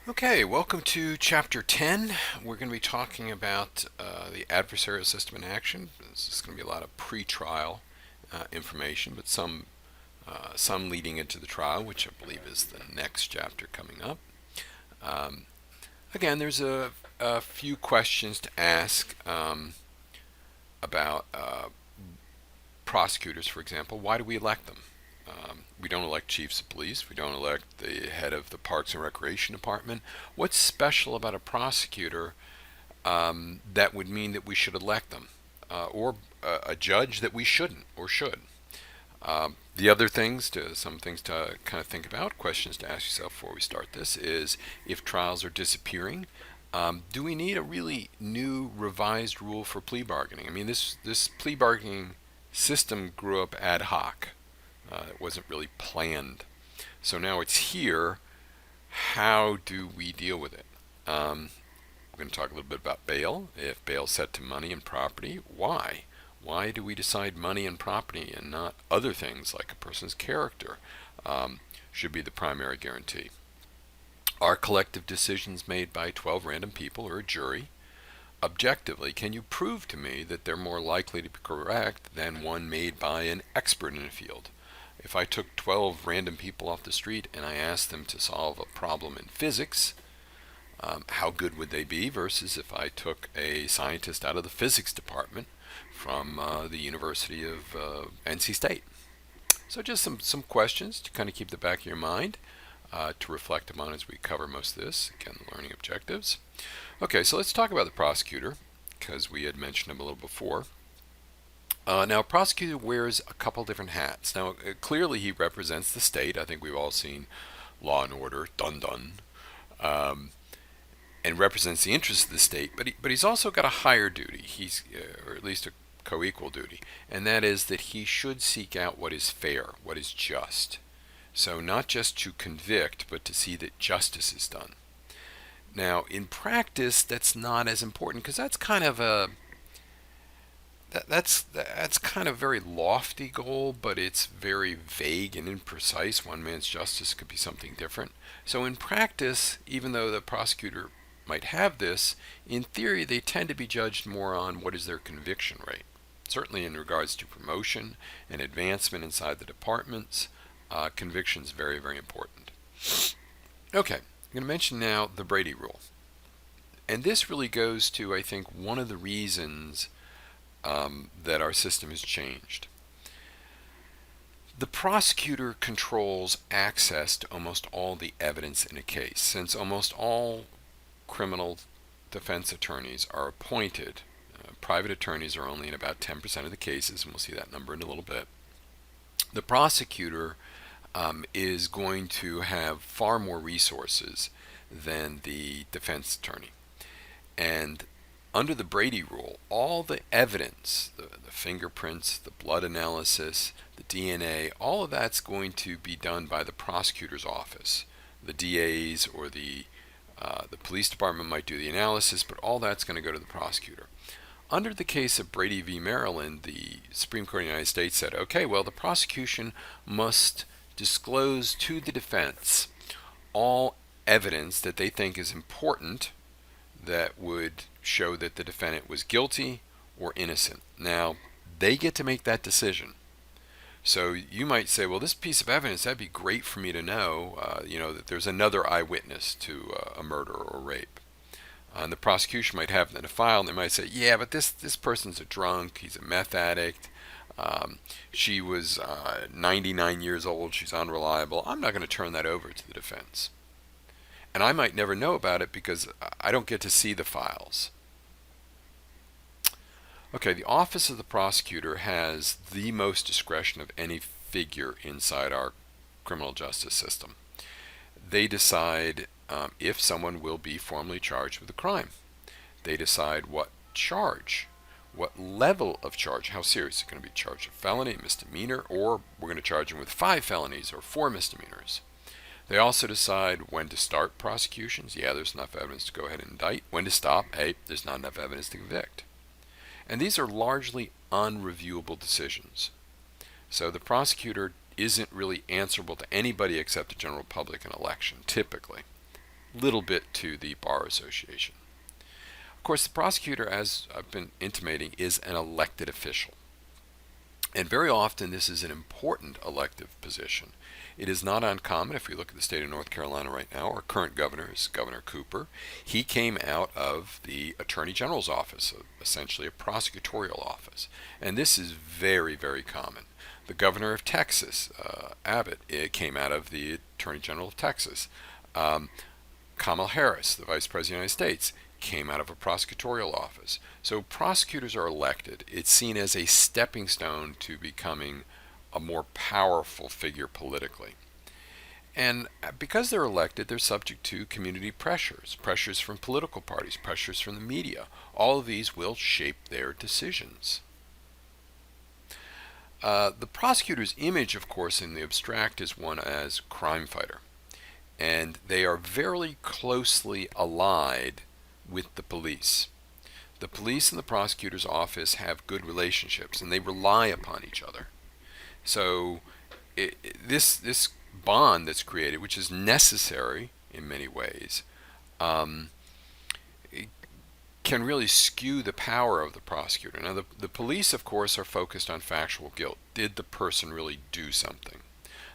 Okay, welcome to Chapter 10. We're going to be talking about the adversarial system in action. This is going to be a lot of pre-trial information, but some leading into the trial, which I believe is the next chapter coming up. Again, there's a few questions to ask about prosecutors, for example. Why do we elect them? We don't elect chiefs of police. We don't elect the head of the Parks and Recreation Department. What's special about a prosecutor that would mean that we should elect them? Or a judge that we shouldn't or should? Some things to kind of think about, questions to ask yourself before we start this is if trials are disappearing, do we need a really new revised rule for plea bargaining? I mean, this plea bargaining system grew up ad hoc. It wasn't really planned. So now it's here. How do we deal with it? We're going to talk a little bit about bail. If bail is set to money and property, why? Why do we decide money and property and not other things like a person's character should be the primary guarantee? Are collective decisions made by 12 random people or a jury? Objectively, can you prove to me that they're more likely to be correct than one made by an expert in a field? If I took 12 random people off the street and I asked them to solve a problem in physics, how good would they be versus if I took a scientist out of the physics department from the University of NC State? So just some questions to kind of keep the back of your mind to reflect upon as we cover most of this. Again, the learning objectives. Okay, so let's talk about the prosecutor because we had mentioned him a little before. Now, a prosecutor wears a couple different hats. Now, clearly he represents the state. I think we've all seen Law and Order, dun dun, and represents the interests of the state. But he's also got a higher duty. Or at least a co-equal duty, and that is that he should seek out what is fair, what is just. So not just to convict, but to see that justice is done. Now, in practice, that's not as important because that's kind of a that's kind of very lofty goal, but it's very vague and imprecise. One man's justice could be something different. So in practice, even though the prosecutor might have this, in theory they tend to be judged more on what is their conviction rate. Certainly in regards to promotion and advancement inside the departments, conviction is very, very important. Okay, I'm going to mention now the Brady Rule. And this really goes to, I think, one of the reasons that our system has changed. The prosecutor controls access to almost all the evidence in a case. Since almost all criminal defense attorneys are appointed, private attorneys are only in about 10% of the cases, and we'll see that number in a little bit. The prosecutor is going to have far more resources than the defense attorney. And under the Brady Rule, all the evidence, the fingerprints, the blood analysis, the DNA, all of that's going to be done by the prosecutor's office. The DAs or the police department might do the analysis, but all that's going to go to the prosecutor. Under the case of Brady v. Maryland, the Supreme Court of the United States said, okay, well, the prosecution must disclose to the defense all evidence that they think is important that would show that the defendant was guilty or innocent. Now, they get to make that decision. So you might say, well, this piece of evidence, that'd be great for me to know, that there's another eyewitness to a murder or rape. And the prosecution might have that in a file, and they might say, yeah, but this person's a drunk, he's a meth addict, she was 99 years old, she's unreliable. I'm not going to turn that over to the defense. And I might never know about it because I don't get to see the files. Okay, the office of the prosecutor has the most discretion of any figure inside our criminal justice system. They decide if someone will be formally charged with a crime. They decide what charge, what level of charge, how serious. Is it going to be charged a felony, misdemeanor, or we're going to charge him with 5 felonies or 4 misdemeanors. They also decide when to start prosecutions. Yeah, there's enough evidence to go ahead and indict. When to stop. Hey, there's not enough evidence to convict. And these are largely unreviewable decisions. So the prosecutor isn't really answerable to anybody except the general public in election, typically. little bit to the Bar Association. Of course, the prosecutor, as I've been intimating, is an elected official. And very often this is an important elective position. It is not uncommon, if we look at the state of North Carolina right now, our current governor is Governor Cooper. He came out of the Attorney General's office, essentially a prosecutorial office. And this is very, very common. The governor of Texas, Abbott, came out of the Attorney General of Texas. Kamala Harris, the Vice President of the United States, came out of a prosecutorial office. So prosecutors are elected. It's seen as a stepping stone to becoming a more powerful figure politically. And because they're elected, they're subject to community pressures, pressures from political parties, pressures from the media. All of these will shape their decisions. The prosecutor's image, of course, in the abstract is one as crime fighter. And they are very closely allied with the police. The police and the prosecutor's office have good relationships, and they rely upon each other. So this bond that's created, which is necessary in many ways, can really skew the power of the prosecutor. Now, the police, of course, are focused on factual guilt. Did the person really do something?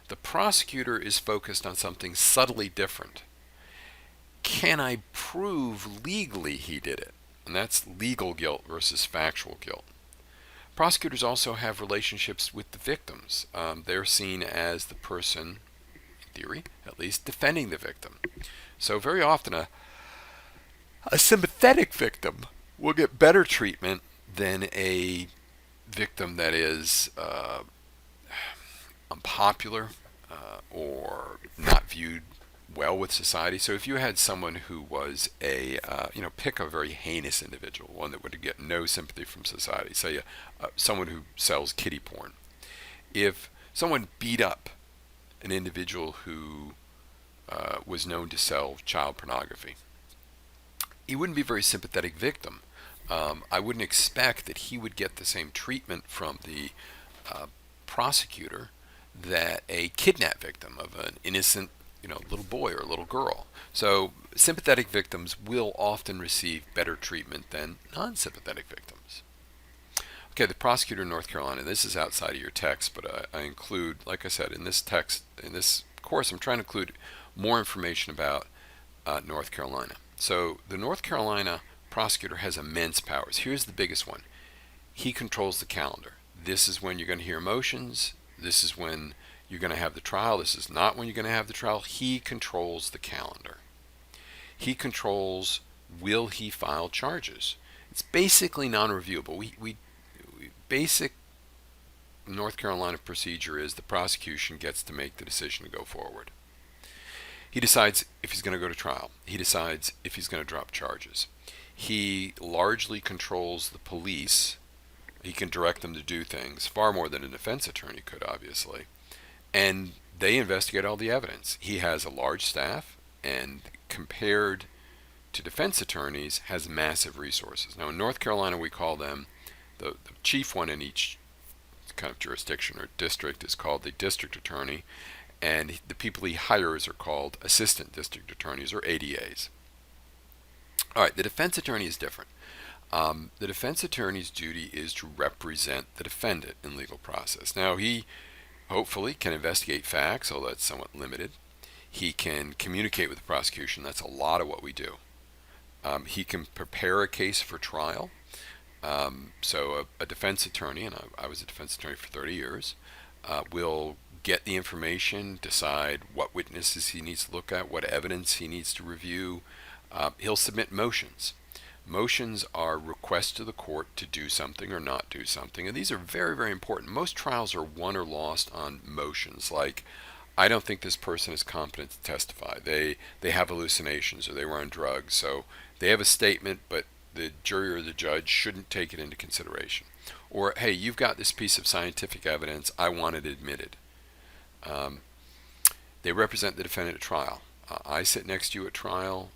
The prosecutor is focused on something subtly different. Can I prove legally he did it? And that's legal guilt versus factual guilt. Prosecutors also have relationships with the victims. They're seen as the person, in theory at least, defending the victim. So very often a sympathetic victim will get better treatment than a victim that is unpopular or not viewed well with society. So if you had someone who was pick a very heinous individual, one that would get no sympathy from society, say someone who sells kiddie porn. If someone beat up an individual who was known to sell child pornography, he wouldn't be a very sympathetic victim. I wouldn't expect that he would get the same treatment from the prosecutor that a kidnap victim of an innocent little boy or little girl. So sympathetic victims will often receive better treatment than non-sympathetic victims. Okay, the prosecutor in North Carolina, this is outside of your text, but I include, like I said, in this text, in this course, I'm trying to include more information about North Carolina. So the North Carolina prosecutor has immense powers. Here's the biggest one. He controls the calendar. This is when you're going to hear motions. This is when you're going to have the trial. This is not when you're going to have the trial. He controls the calendar. He controls, will he file charges? It's basically non-reviewable. Basic North Carolina procedure is the prosecution gets to make the decision to go forward. He decides if he's going to go to trial. He decides if he's going to drop charges. He largely controls the police. He can direct them to do things far more than a defense attorney could, obviously. And they investigate all the evidence. He has a large staff, and compared to defense attorneys, has massive resources. Now in North Carolina, we call them, the chief one in each kind of jurisdiction or district is called the district attorney, and the people he hires are called assistant district attorneys or ADAs. All right, the defense attorney is different. The defense attorney's duty is to represent the defendant in legal process. Now he hopefully can investigate facts, although that's somewhat limited. He can communicate with the prosecution. That's a lot of what we do. He can prepare a case for trial. So a defense attorney, and I was a defense attorney for 30 years, will get the information, decide what witnesses he needs to look at, what evidence he needs to review. He'll submit motions. Motions are requests to the court to do something or not do something, and these are very, very important. Most trials are won or lost on motions like, I don't think this person is competent to testify. They have hallucinations or they were on drugs, so they have a statement, but the jury or the judge shouldn't take it into consideration. Or, hey, you've got this piece of scientific evidence, I want it admitted. They represent the defendant at trial. I sit next to you at trial.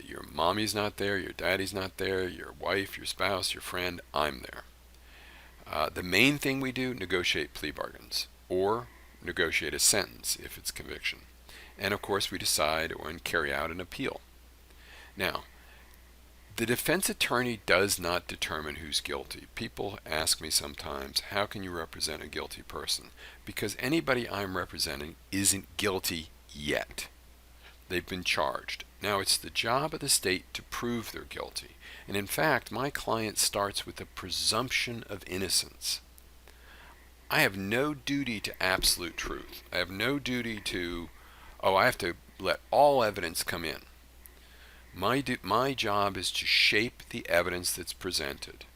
Your mommy's not there, your daddy's not there, your wife, your spouse, your friend, I'm there. The main thing we do, negotiate plea bargains or negotiate a sentence if it's conviction. And of course, we decide and carry out an appeal. Now, the defense attorney does not determine who's guilty. People ask me sometimes, how can you represent a guilty person? Because anybody I'm representing isn't guilty yet. They've been charged. Now it's the job of the state to prove they're guilty. And in fact, my client starts with a presumption of innocence. I have no duty to absolute truth. I have no duty to, I have to let all evidence come in. My job is to shape the evidence that's presented.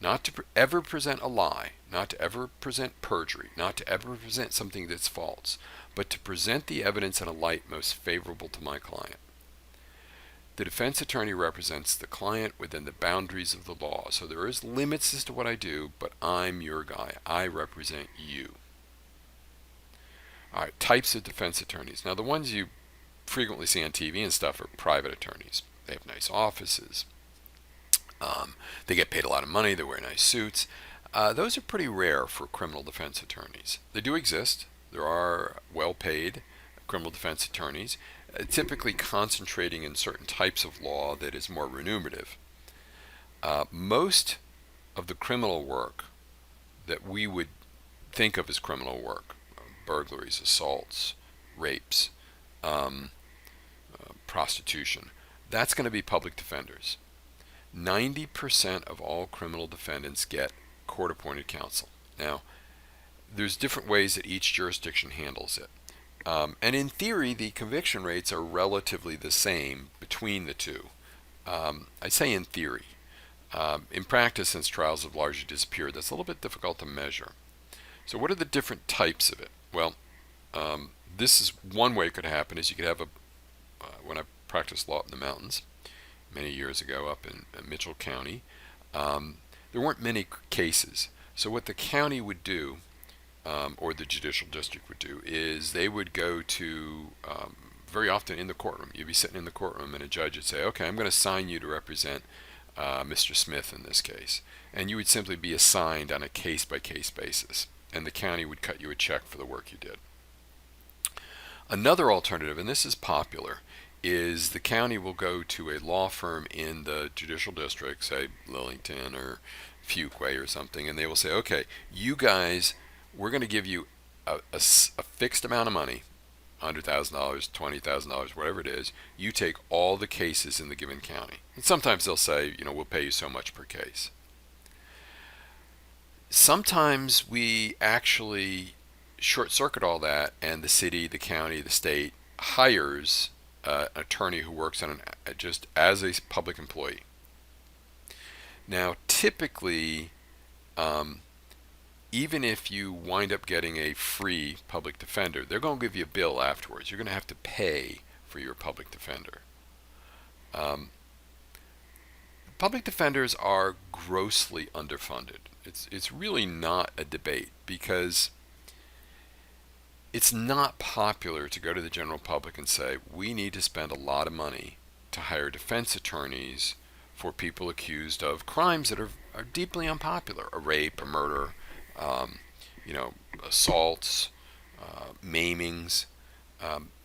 Not to ever present a lie, not to ever present perjury, not to ever present something that's false, but to present the evidence in a light most favorable to my client. The defense attorney represents the client within the boundaries of the law. So there is limits as to what I do, but I'm your guy. I represent you. All right, types of defense attorneys. Now the ones you frequently see on TV and stuff are private attorneys. They have nice offices. They get paid a lot of money. They wear nice suits. Those are pretty rare for criminal defense attorneys. They do exist. There are well-paid criminal defense attorneys, typically concentrating in certain types of law that is more remunerative. Most of the criminal work that we would think of as criminal work, burglaries, assaults, rapes, prostitution, that's going to be public defenders. 90% of all criminal defendants get court-appointed counsel. Now, there's different ways that each jurisdiction handles it. And in theory, the conviction rates are relatively the same between the two. I say in theory. In practice, since trials have largely disappeared, that's a little bit difficult to measure. So what are the different types of it? Well, this is one way it could happen is you could have when I practiced law in the mountains many years ago up in Mitchell County, there weren't many cases. So what the county would do, or the judicial district would do, is they would go to, very often in the courtroom, you'd be sitting in the courtroom and a judge would say, okay, I'm going to assign you to represent Mr. Smith in this case. And you would simply be assigned on a case-by-case basis. And the county would cut you a check for the work you did. Another alternative, and this is popular, is the county will go to a law firm in the judicial district, say Lillington or Fuquay or something, and they will say, okay, you guys, we're going to give you a fixed amount of money, $100,000, $20,000, whatever it is. You take all the cases in the given county. And sometimes they'll say, we'll pay you so much per case. Sometimes we actually short circuit all that, and the city, the county, the state hires an attorney who works on just as a public employee. Now, typically, even if you wind up getting a free public defender, they're going to give you a bill afterwards. You're going to have to pay for your public defender. Public defenders are grossly underfunded. It's really not a debate because it's not popular to go to the general public and say, we need to spend a lot of money to hire defense attorneys for people accused of crimes that are deeply unpopular, a rape, a murder, assaults, maimings.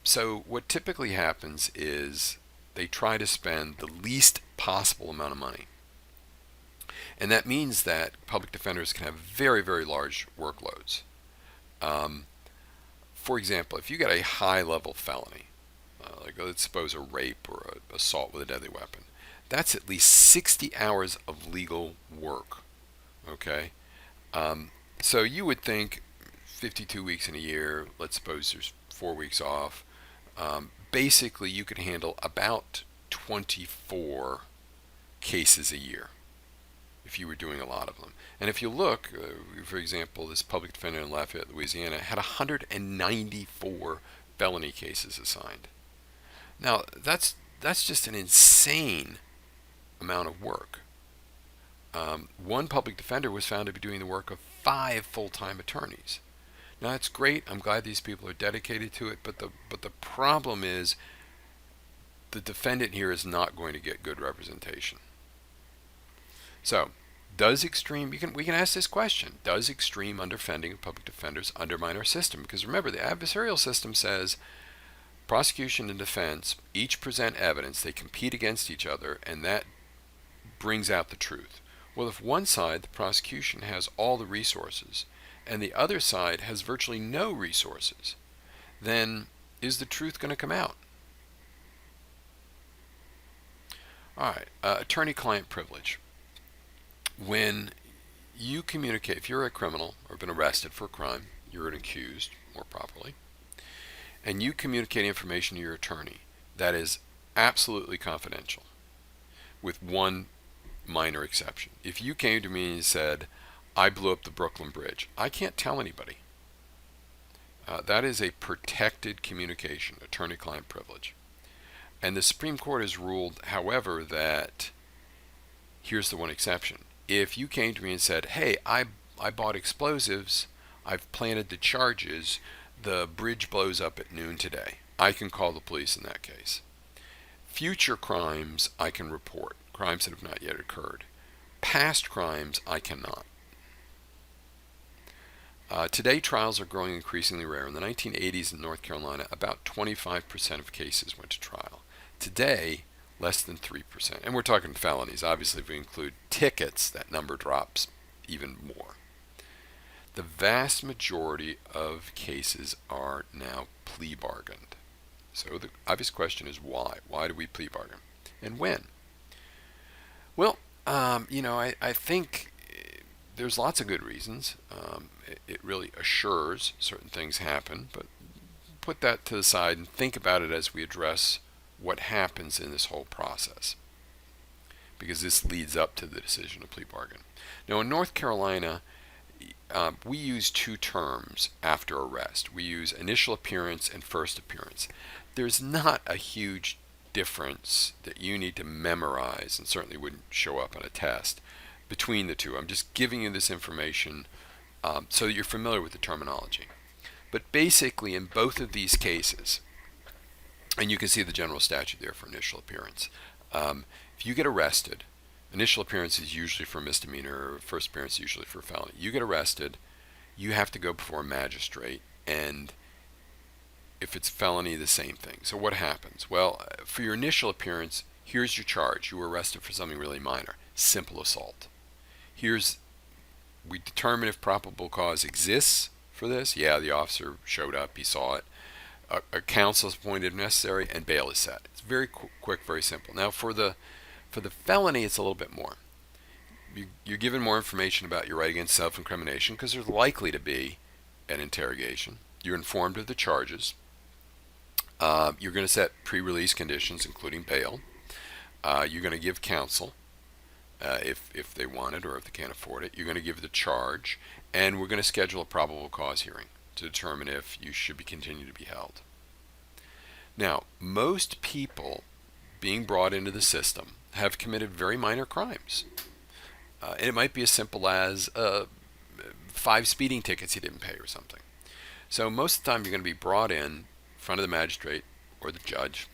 So what typically happens is they try to spend the least possible amount of money. And that means that public defenders can have very, very large workloads. For example, if you get a high-level felony, like let's suppose a rape or an assault with a deadly weapon, that's at least 60 hours of legal work. Okay? So you would think 52 weeks in a year, let's suppose there's 4 weeks off, basically you could handle about 24 cases a year if you were doing a lot of them. And if you look, for example, this public defender in Lafayette, Louisiana, had 194 felony cases assigned. Now, that's just an insane amount of work. One public defender was found to be doing the work of 5 full-time attorneys. Now, that's great. I'm glad these people are dedicated to it, but the problem is the defendant here is not going to get good representation. So, we can ask this question: does extreme underfunding of public defenders undermine our system? Because remember, the adversarial system says Prosecution and defense each present evidence, they compete against each other, and that brings out the truth. Well, if one side, the prosecution, has all the resources and the other side has virtually no resources, then is the truth going to come out? All right, attorney-client privilege. When you communicate, if you're a criminal or been arrested for a crime, you're an accused, more properly, and you communicate information to your attorney that is absolutely confidential, with one minor exception. If you came to me and said, I blew up the Brooklyn Bridge, I can't tell anybody. That is a protected communication, attorney-client privilege. And the Supreme Court has ruled, however, that here's the one exception. If you came to me and said, hey, I bought explosives, I've planted the charges, the bridge blows up at noon today, I can call the police in that case. Future crimes I can report, crimes that have not yet occurred. Past crimes I cannot. Today, trials are growing increasingly rare. In the 1980s in North Carolina, about 25% of cases went to trial. Today, less than 3%. And we're talking felonies. Obviously, if we include tickets, that number drops even more. The vast majority of cases are now plea bargained. So the obvious question is why? Why do we plea bargain? And when? Well, I think there's lots of good reasons. It really assures certain things happen, but put that to the side and think about it as we address what happens in this whole process, because this leads up to the decision to plea bargain. Now, in North Carolina, we use two terms after arrest. We use initial appearance and first appearance. There's not a huge difference that you need to memorize, and certainly wouldn't show up on a test, between the two. I'm just giving you this information so that you're familiar with the terminology. But basically, in both of these cases, and you can see the general statute there for initial appearance, if you get arrested, initial appearance is usually for misdemeanor, first appearance is usually for felony. You get arrested, you have to go before a magistrate, and if it's felony, the same thing. So what happens? Well, for your initial appearance, here's your charge. You were arrested for something really minor, simple assault. We determine if probable cause exists for this. Yeah, the officer showed up, he saw it. A counsel is appointed if necessary, and bail is set. It's very quick, very simple. Now, for the felony, it's a little bit more. You're given more information about your right against self-incrimination because there's likely to be an interrogation. You're informed of the charges. You're going to set pre-release conditions, including bail. You're going to give counsel if they want it or if they can't afford it. You're going to give the charge, and we're going to schedule a probable cause hearing to determine if you should be continued to be held. Now, most people being brought into the system have committed very minor crimes. And it might be as simple as 5 speeding tickets you didn't pay or something. So most of the time you're going to be brought in front of the magistrate or the judge,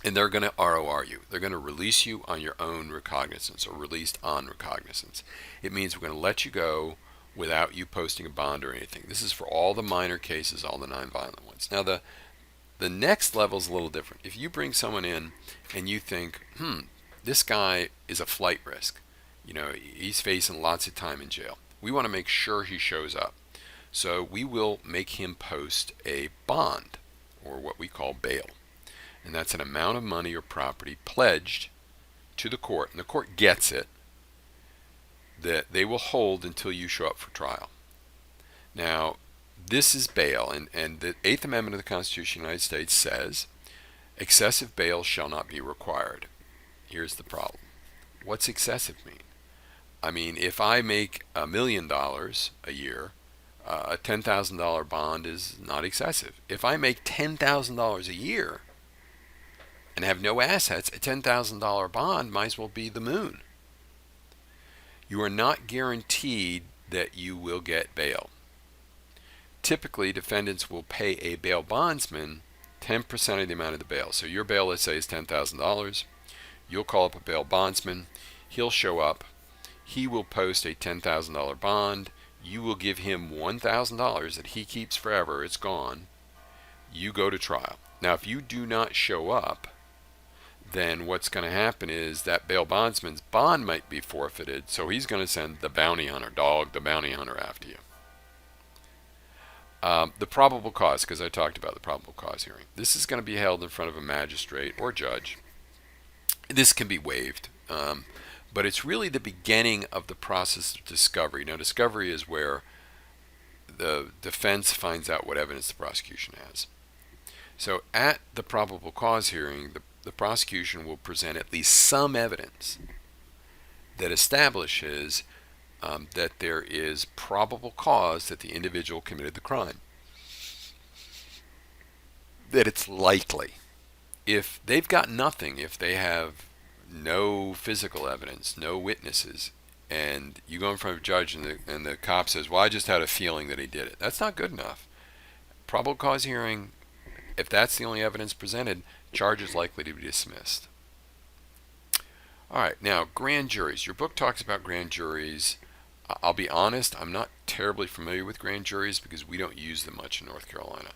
and they're going to ROR you. They're going to release you on your own recognizance, or released on recognizance. It means we're going to let you go without you posting a bond or anything. This is for all the minor cases, all the nonviolent ones. Now the next level is a little different. If you bring someone in and you think, this guy is a flight risk, he's facing lots of time in jail, we want to make sure he shows up. So we will make him post a bond, or what we call bail. And that's an amount of money or property pledged to the court, and the court gets it, that they will hold until you show up for trial. Now, this is bail, and the 8th Amendment of the Constitution of the United States says excessive bail shall not be required. Here's the problem. What's excessive mean? I mean, if I make $1 million a year, a $10,000 bond is not excessive. If I make $10,000 a year and have no assets, a $10,000 bond might as well be the moon. You are not guaranteed that you will get bail. Typically, defendants will pay a bail bondsman 10% of the amount of the bail. So your bail, let's say, is $10,000. You'll call up a bail bondsman. He'll show up. He will post a $10,000 bond. You will give him $1,000 that he keeps forever. It's gone. You go to trial. Now, if you do not show up, then what's going to happen is that bail bondsman's bond might be forfeited, so he's going to send the bounty hunter, the bounty hunter after you. The probable cause, because I talked about the probable cause hearing. This is going to be held in front of a magistrate or judge. This can be waived, but it's really the beginning of the process of discovery. Now, discovery is where the defense finds out what evidence the prosecution has. So at the probable cause hearing, the prosecution will present at least some evidence that establishes that there is probable cause that the individual committed the crime. That it's likely. If they've got nothing, if they have no physical evidence, no witnesses, and you go in front of a judge and the cop says, well, I just had a feeling that he did it. That's not good enough. Probable cause hearing, if that's the only evidence presented, charge is likely to be dismissed. All right, now grand juries. Your book talks about grand juries. I'll be honest, I'm not terribly familiar with grand juries because we don't use them much in North Carolina.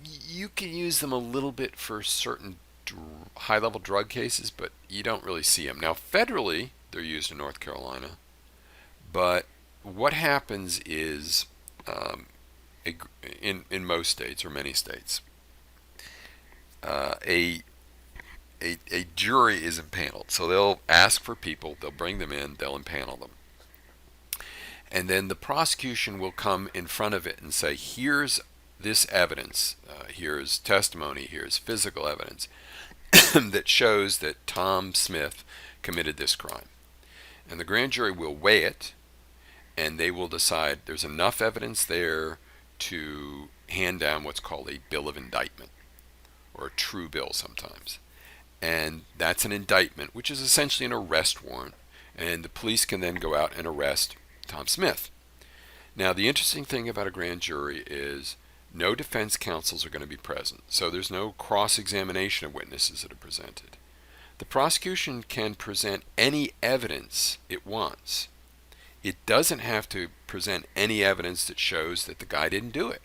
You can use them a little bit for certain high-level drug cases, but you don't really see them. Now, federally, they're used in North Carolina, but what happens is, in most states or many states, a jury is impaneled. So they'll ask for people, they'll bring them in, they'll impanel them. And then the prosecution will come in front of it and say, here's this evidence, here's testimony, here's physical evidence that shows that Tom Smith committed this crime. And the grand jury will weigh it, and they will decide there's enough evidence there to hand down what's called a bill of indictment, or a true bill sometimes. And that's an indictment, which is essentially an arrest warrant, and the police can then go out and arrest Tom Smith. Now, the interesting thing about a grand jury is no defense counsels are going to be present, so there's no cross-examination of witnesses that are presented. The prosecution can present any evidence it wants. It doesn't have to present any evidence that shows that the guy didn't do it.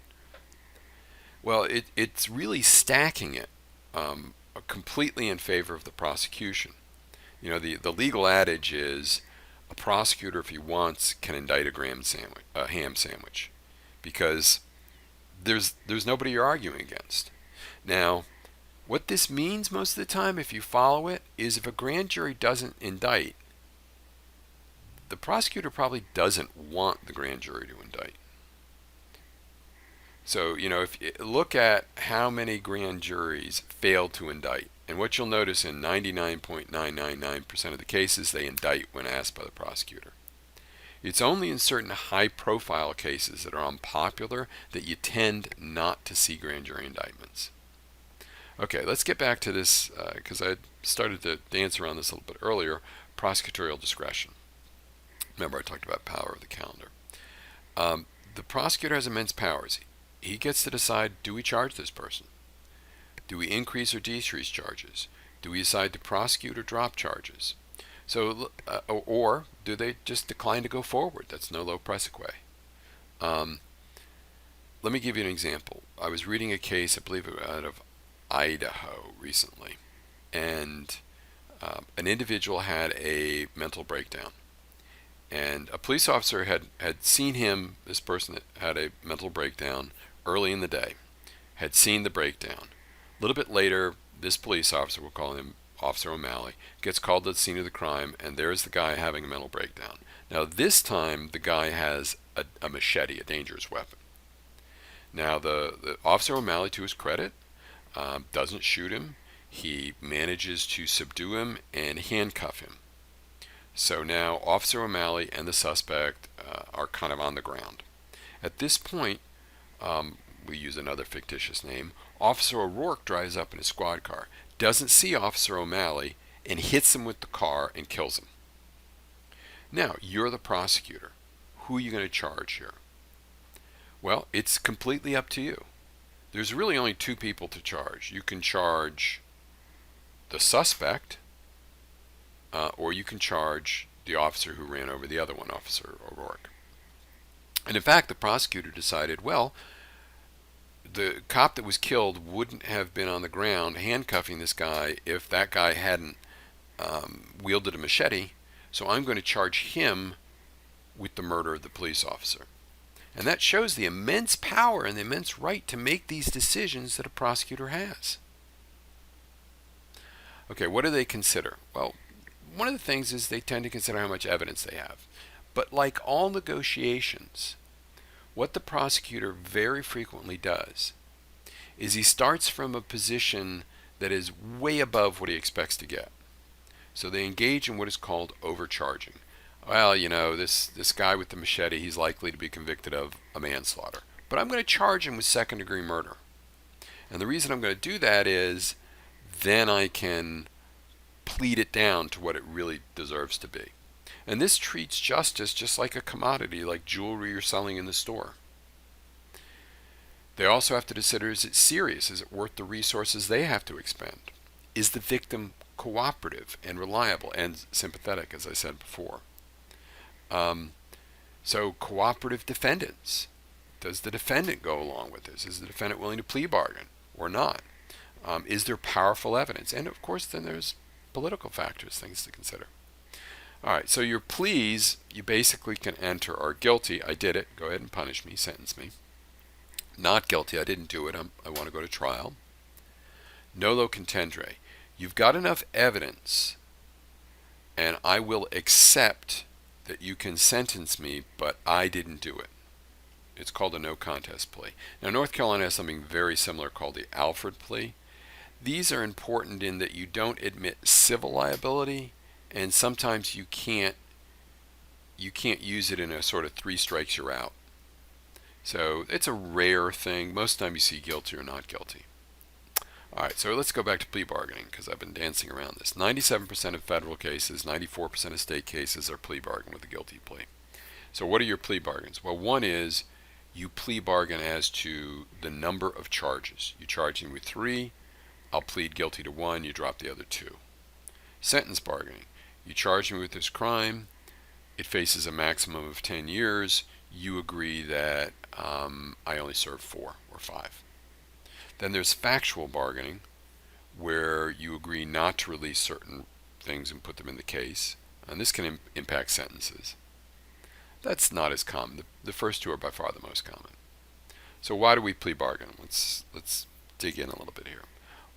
Well, it's really stacking it completely in favor of the prosecution. You know, the legal adage is a prosecutor, if he wants, can indict a ham sandwich, because there's nobody you're arguing against. Now, what this means most of the time, if you follow it, is if a grand jury doesn't indict, the prosecutor probably doesn't want the grand jury to indict. So, you know, if you look at how many grand juries fail to indict, and what you'll notice in 99.999% of the cases, they indict when asked by the prosecutor. It's only in certain high-profile cases that are unpopular that you tend not to see grand jury indictments. Okay, let's get back to this, because I started to dance around this a little bit earlier, prosecutorial discretion. Remember, I talked about power of the calendar. The prosecutor has immense powers. He gets to decide, do we charge this person? Do we increase or decrease charges? Do we decide to prosecute or drop charges? So, or do they just decline to go forward? That's nolo prosequi. Let me give you an example. I was reading a case, I believe out of Idaho recently, and an individual had a mental breakdown. And a police officer had seen him, this person that had a mental breakdown, early in the day, had seen the breakdown. A little bit later, this police officer, we'll call him Officer O'Malley, gets called to the scene of the crime, and there's the guy having a mental breakdown. Now, this time, the guy has a machete, a dangerous weapon. Now, the Officer O'Malley, to his credit, doesn't shoot him. He manages to subdue him and handcuff him. So now Officer O'Malley and the suspect are kind of on the ground. At this point, we use another fictitious name, Officer O'Rourke drives up in his squad car, doesn't see Officer O'Malley, and hits him with the car and kills him. Now, you're the prosecutor. Who are you going to charge here? Well, it's completely up to you. There's really only two people to charge. You can charge the suspect, or you can charge the officer who ran over the other one, Officer O'Rourke. And in fact, the prosecutor decided, well, the cop that was killed wouldn't have been on the ground handcuffing this guy if that guy hadn't wielded a machete. So I'm going to charge him with the murder of the police officer. And that shows the immense power and the immense right to make these decisions that a prosecutor has. Okay, what do they consider? Well, one of the things is they tend to consider how much evidence they have. But like all negotiations, what the prosecutor very frequently does is he starts from a position that is way above what he expects to get. So they engage in what is called overcharging. Well, this guy with the machete, he's likely to be convicted of a manslaughter, but I'm going to charge him with second-degree murder. And the reason I'm going to do that is then I can plead it down to what it really deserves to be. And this treats justice just like a commodity, like jewelry you're selling in the store. They also have to consider, is it serious? Is it worth the resources they have to expend? Is the victim cooperative and reliable and sympathetic, as I said before? So cooperative defendants. Does the defendant go along with this? Is the defendant willing to plea bargain or not? Is there powerful evidence? And of course, then there's political factors, things to consider. All right, so your pleas, you basically can enter are guilty. I did it. Go ahead and punish me, sentence me. Not guilty. I didn't do it. I want to go to trial. Nolo contendere. You've got enough evidence, and I will accept that you can sentence me, but I didn't do it. It's called a no contest plea. Now, North Carolina has something very similar called the Alford plea. These are important in that you don't admit civil liability, and sometimes you can't use it in a sort of 3 strikes you're out. So it's a rare thing. Most of the time you see guilty or not guilty. All right, so let's go back to plea bargaining because I've been dancing around this. 97% of federal cases, 94% of state cases are plea bargain with a guilty plea. So what are your plea bargains? Well, one is you plea bargain as to the number of charges. You charge me with 3, I'll plead guilty to 1, you drop the other 2. Sentence bargaining. You charge me with this crime, it faces a maximum of 10 years, you agree that I only serve 4 or 5. Then there's factual bargaining, where you agree not to release certain things and put them in the case, and this can impact sentences. That's not as common. The first 2 are by far the most common. So why do we plea bargain? Let's dig in a little bit here.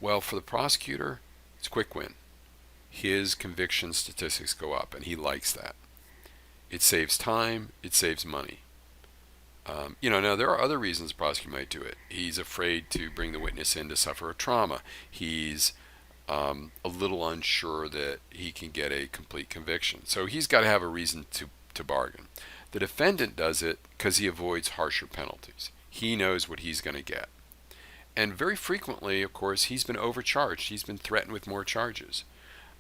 Well, for the prosecutor, it's a quick win. His conviction statistics go up, and he likes that. It saves time, it saves money. Now there are other reasons a prosecutor might do it. He's afraid to bring the witness in to suffer a trauma. He's a little unsure that he can get a complete conviction. So he's got to have a reason to bargain. The defendant does it because he avoids harsher penalties. He knows what he's going to get. And very frequently, of course, he's been overcharged. He's been threatened with more charges.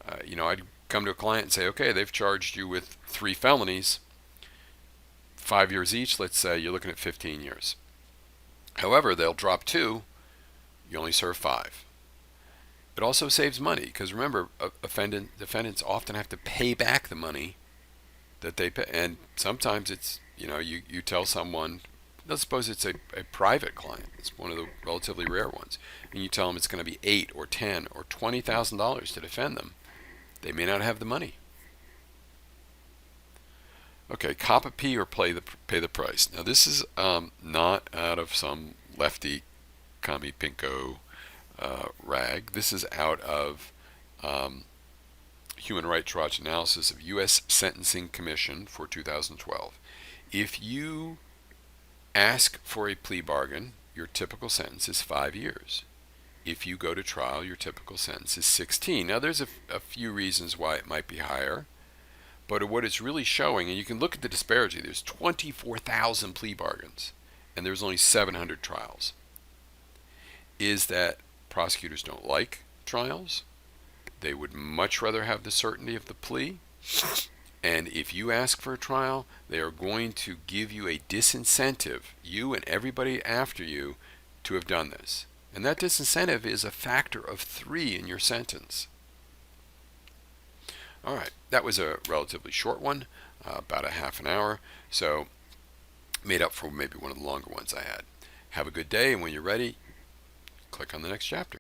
I'd come to a client and say, okay, they've charged you with 3 felonies. 5 years each, let's say, you're looking at 15 years. However, they'll drop 2, you only serve 5. It also saves money, because remember, defendants often have to pay back the money that they pay, and sometimes it's, you tell someone, let's suppose it's a private client, it's one of the relatively rare ones, and you tell them it's going to be $8 or $10 or $20,000 to defend them. They may not have the money. Okay, cop a P or pay the price. Now this is not out of some lefty commie pinko rag. This is out of Human Rights Watch analysis of U.S. Sentencing Commission for 2012. If you ask for a plea bargain, your typical sentence is 5 years. If you go to trial, your typical sentence is 16. Now there's a few reasons why it might be higher. But what it's really showing, and you can look at the disparity, there's 24,000 plea bargains, and there's only 700 trials, is that prosecutors don't like trials. They would much rather have the certainty of the plea. And if you ask for a trial, they are going to give you a disincentive, you and everybody after you, to have done this. And that disincentive is a factor of 3 in your sentence. All right, that was a relatively short one, about a half an hour, so made up for maybe one of the longer ones I had. Have a good day, and when you're ready, click on the next chapter.